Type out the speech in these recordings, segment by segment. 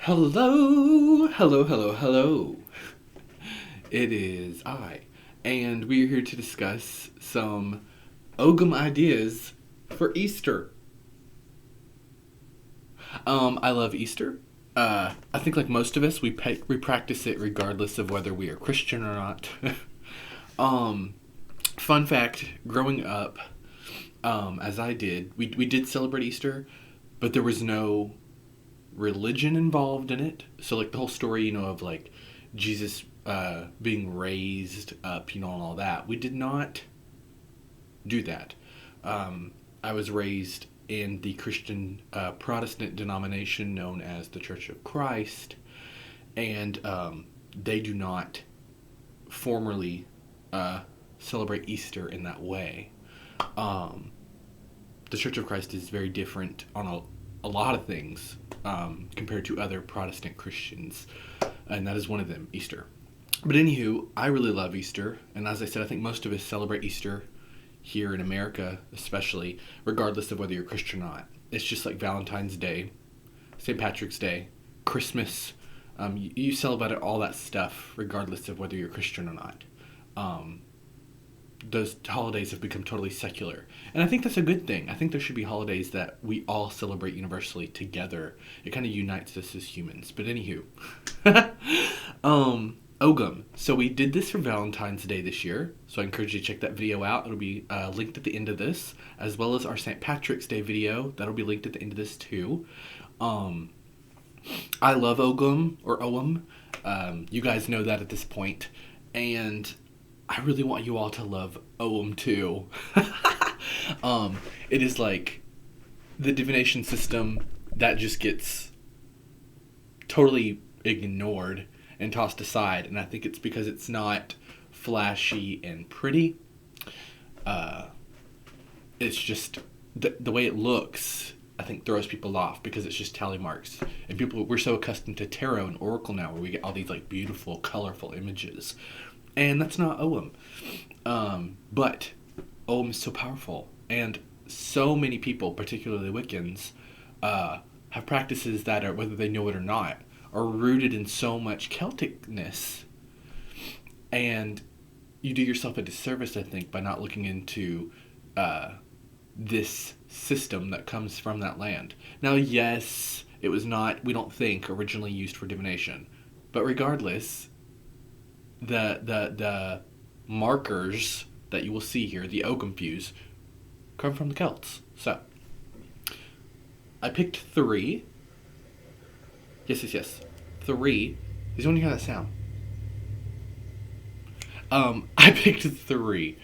Hello, hello, hello, hello. It is I, and we're here to discuss some Ogham ideas for Easter. I love Easter. I think like most of us, we practice it regardless of whether we are Christian or not. um, Fun fact: growing up, as I did, we did celebrate Easter, but there was no religion involved in it. So like the whole story, of like Jesus being raised up, and all that. We did not do that. I was raised in the Christian Protestant denomination known as the Church of Christ, and they do not formally celebrate Easter in that way. Um, the Church of Christ is very different on a lot of things compared to other Protestant Christians, and that is one of them, Easter. But anywho, I really love Easter, and as I said, I think most of us celebrate Easter here in America, especially, regardless of whether you're Christian or not. It's just like Valentine's Day, St. Patrick's Day, Christmas. You celebrate all that stuff regardless of whether you're Christian or not. Um, those holidays have become totally secular. And I think that's a good thing. I think there should be holidays that we all celebrate universally together. It kind of unites us as humans. But anywho, Ogham. So we did this for Valentine's Day this year. So I encourage you to check that video out. It'll be linked at the end of this, as well as our St. Patrick's Day video. That'll be linked at the end of this too. Um, I love Ogham or Ogham. You guys know that at this point. And I really want you all to love Ogham too. It is like the divination system that just gets totally ignored and tossed aside, and I think it's because it's not flashy and pretty. It's just the way it looks, I think, throws people off because it's just tally marks, and we're so accustomed to tarot and oracle now, where we get all these like beautiful, colorful images, and that's not Ogham. But Ogham is so powerful, and so many people, particularly Wiccans, have practices that are, whether they know it or not, are rooted in so much Celticness. And you do yourself a disservice, I think, by not looking into this system that comes from that land. Now, yes, it was not, we don't think, originally used for divination. But regardless, the markers that you will see here, the Ogham fuse, come from the Celts. So, I picked three. Yes. Three. Is when you hear that sound. I picked three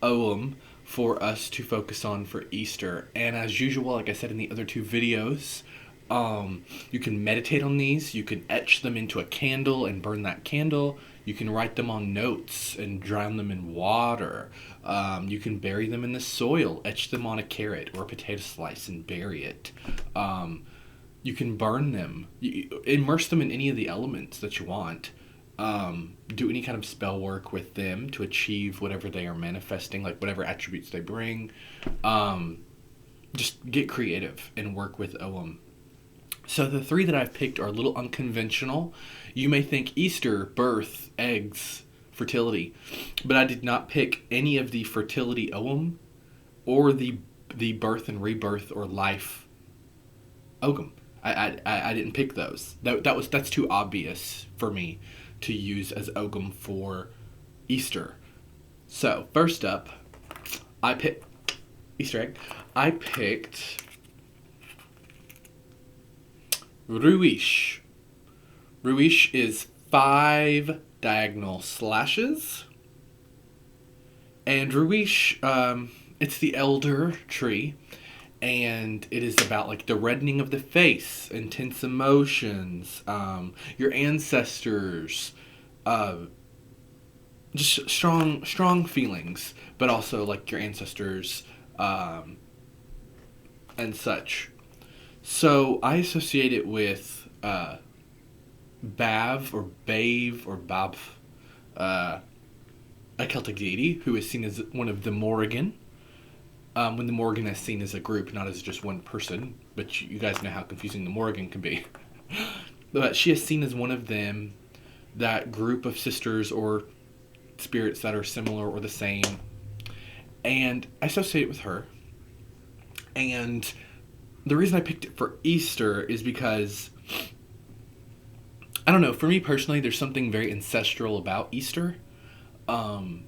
Ogham for us to focus on for Easter. And as usual, like I said in the other two videos, you can meditate on these. You can etch them into a candle and burn that candle. You can write them on notes and drown them in water. You can bury them in the soil, etch them on a carrot or a potato slice and bury it. You can burn them. Immerse them in any of the elements that you want. Do any kind of spell work with them to achieve whatever they are manifesting, like whatever attributes they bring. Just get creative and work with Ogham. So the three that I've picked are a little unconventional. You may think Easter, birth, eggs, fertility, but I did not pick any of the fertility Ogham or the birth and rebirth or life Ogham. I didn't pick those. That's too obvious for me to use as Ogham for Easter. So first up, I picked Easter egg. I picked Ruish. Ruish is 5 diagonal slashes, and Ruish, it's the elder tree. And it is about like the reddening of the face, intense emotions, your ancestors, just strong feelings, but also like your ancestors, and such. So I associate it with Bav or Bave or Bab, a Celtic deity who is seen as one of the Morrigan. When the Morrigan is seen as a group, not as just one person, but you guys know how confusing the Morrigan can be. but she is seen as one of them, that group of sisters or spirits that are similar or the same. And I associate it with her. And the reason I picked it for Easter is because, I don't know, for me personally, there's something very ancestral about Easter. Um,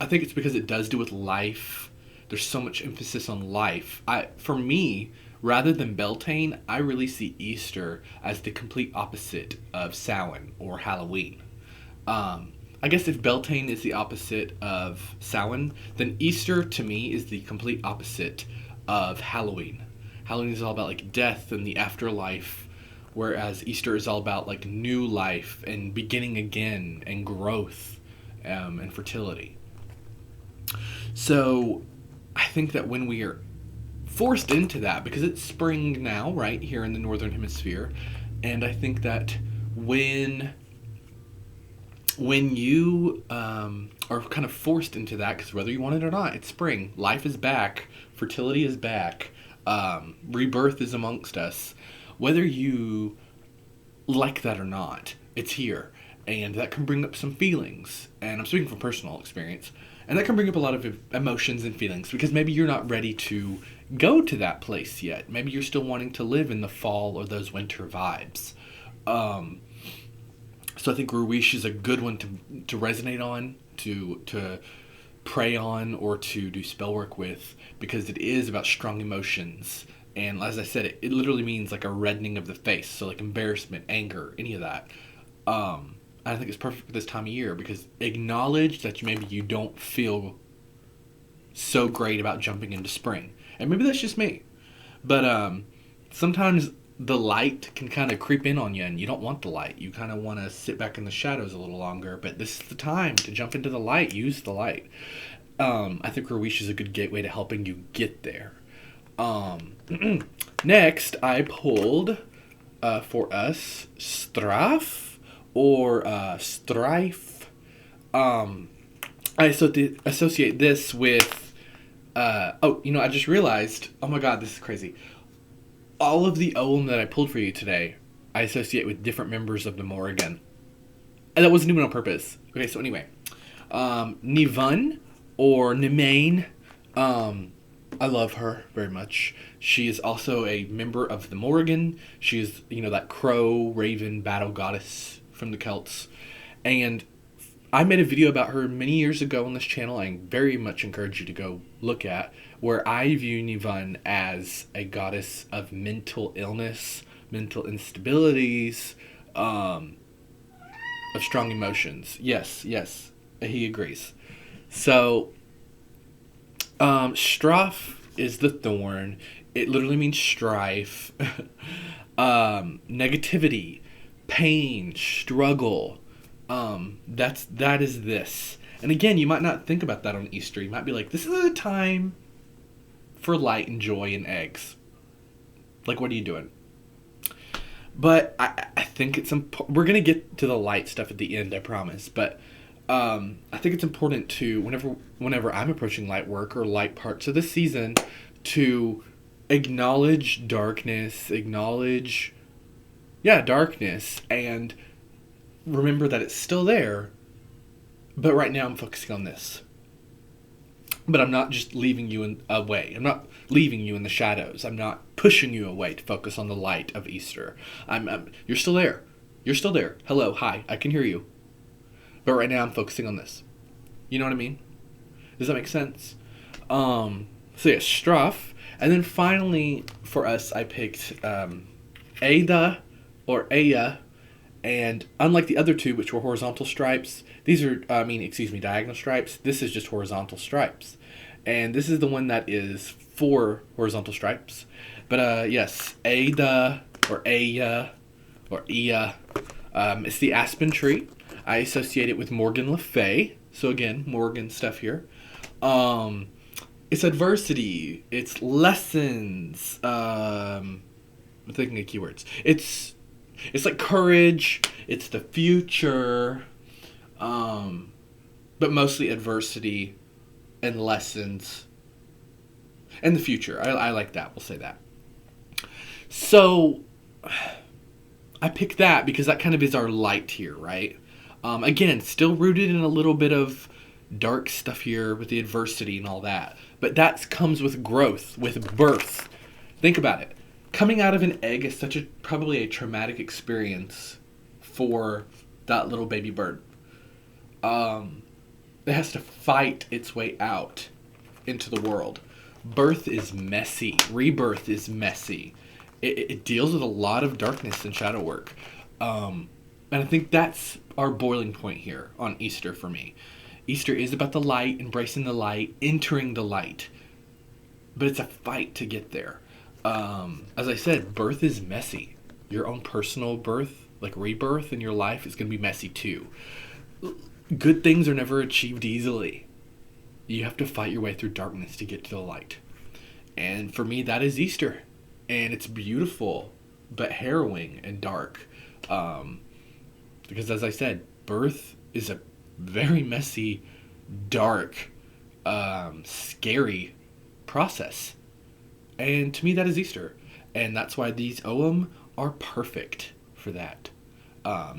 I think it's because it does do with life. There's so much emphasis on life. For me, rather than Beltane, I really see Easter as the complete opposite of Samhain or Halloween. I guess if Beltane is the opposite of Samhain, then Easter to me is the complete opposite of Halloween. Halloween is all about like death and the afterlife, whereas Easter is all about like new life and beginning again and growth, and fertility. So I think that when we are forced into that, because it's spring now, right, here in the northern hemisphere, and I think that when you are kind of forced into that, because whether you want it or not, it's spring, life is back, fertility is back, rebirth is amongst us, whether you like that or not, it's here, and that can bring up some feelings, and I'm speaking from personal experience, and that can bring up a lot of emotions and feelings, because maybe you're not ready to go to that place yet. Maybe you're still wanting to live in the fall or those winter vibes. So I think Ruish is a good one to resonate on, to pray on, or to do spell work with, because it is about strong emotions. And as I said, it literally means like a reddening of the face, so like embarrassment, anger, any of that. I think it's perfect for this time of year, because acknowledge that maybe you don't feel so great about jumping into spring. And maybe that's just me. But sometimes the light can kind of creep in on you, and you don't want the light. You kind of want to sit back in the shadows a little longer, but this is the time to jump into the light. Use the light. I think Rawish is a good gateway to helping you get there. Next, I pulled for us Straf or Strife. I associate this with. I just realized. Oh my God, this is crazy. All of the Ogham that I pulled for you today, I associate with different members of the Morrigan. And that wasn't even on purpose. Okay, so anyway. Nivun or Nimain. I love her very much. She is also a member of the Morrigan. She is, that crow, raven, battle goddess from the Celts. And I made a video about her many years ago on this channel. I very much encourage you to go look at, where I view Nivun as a goddess of mental illness, mental instabilities, of strong emotions. Yes, he agrees. So, Straf is the thorn. It literally means strife, negativity, pain, struggle. That is this. And again, you might not think about that on Easter. You might be like, this is a time for light and joy and eggs. Like, what are you doing? But I think it's important. We're going to get to the light stuff at the end, I promise. But I think it's important to, whenever I'm approaching light work or light parts of the season, to acknowledge darkness, darkness, and remember that it's still there, but right now I'm focusing on this. But I'm not just leaving you away. I'm not leaving you in the shadows. I'm not pushing you away to focus on the light of Easter. You're still there. You're still there. Hello, hi, I can hear you. But right now I'm focusing on this. You know what I mean? Does that make sense? So yeah, Straf. And then finally, for us, I picked Ada or Aya. And unlike the other two, which were horizontal stripes, these are, diagonal stripes. This is just horizontal stripes. And this is the one that is 4 horizontal stripes. But yes, Ada or Aya or Ia. It's the aspen tree. I associate it with Morgan Le Fay. So again, Morgan stuff here. It's adversity. It's lessons. I'm thinking of keywords. It's like courage. It's the future. But mostly adversity and lessons. And the future. I like that. We'll say that. So, I picked that because that kind of is our light here, right? Again, still rooted in a little bit of dark stuff here with the adversity and all that. But that comes with growth, with birth. Think about it. Coming out of an egg is such a probably a traumatic experience for that little baby bird. It has to fight its way out into the world. Birth is messy. Rebirth is messy. It deals with a lot of darkness and shadow work. And I think that's our boiling point here on Easter for me. Easter is about the light, embracing the light, entering the light. But it's a fight to get there. As I said, birth is messy. Your own personal birth, like rebirth in your life, is going to be messy too. Good things are never achieved easily. You have to fight your way through darkness to get to the light. And for me, that is Easter. And it's beautiful, but harrowing and dark. Because as I said, birth is a very messy, dark, scary process. And to me, that is Easter. And that's why these Ogham are perfect for that.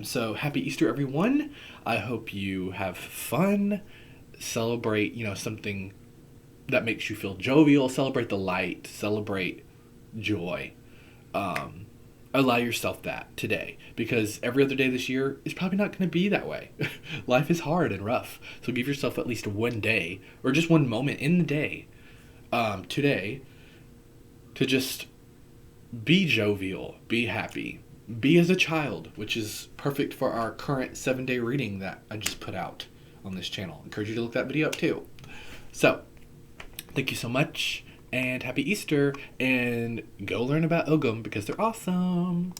So happy Easter, everyone. I hope you have fun. Celebrate, something that makes you feel jovial. Celebrate the light. Celebrate joy. Allow yourself that today, because every other day this year is probably not going to be that way. Life is hard and rough. So give yourself at least one day or just one moment in the day today to just be jovial, be happy, be as a child, which is perfect for our current 7-day reading that I just put out on this channel. I encourage you to look that video up too. So, thank you so much, and happy Easter, and go learn about Ogham because they're awesome.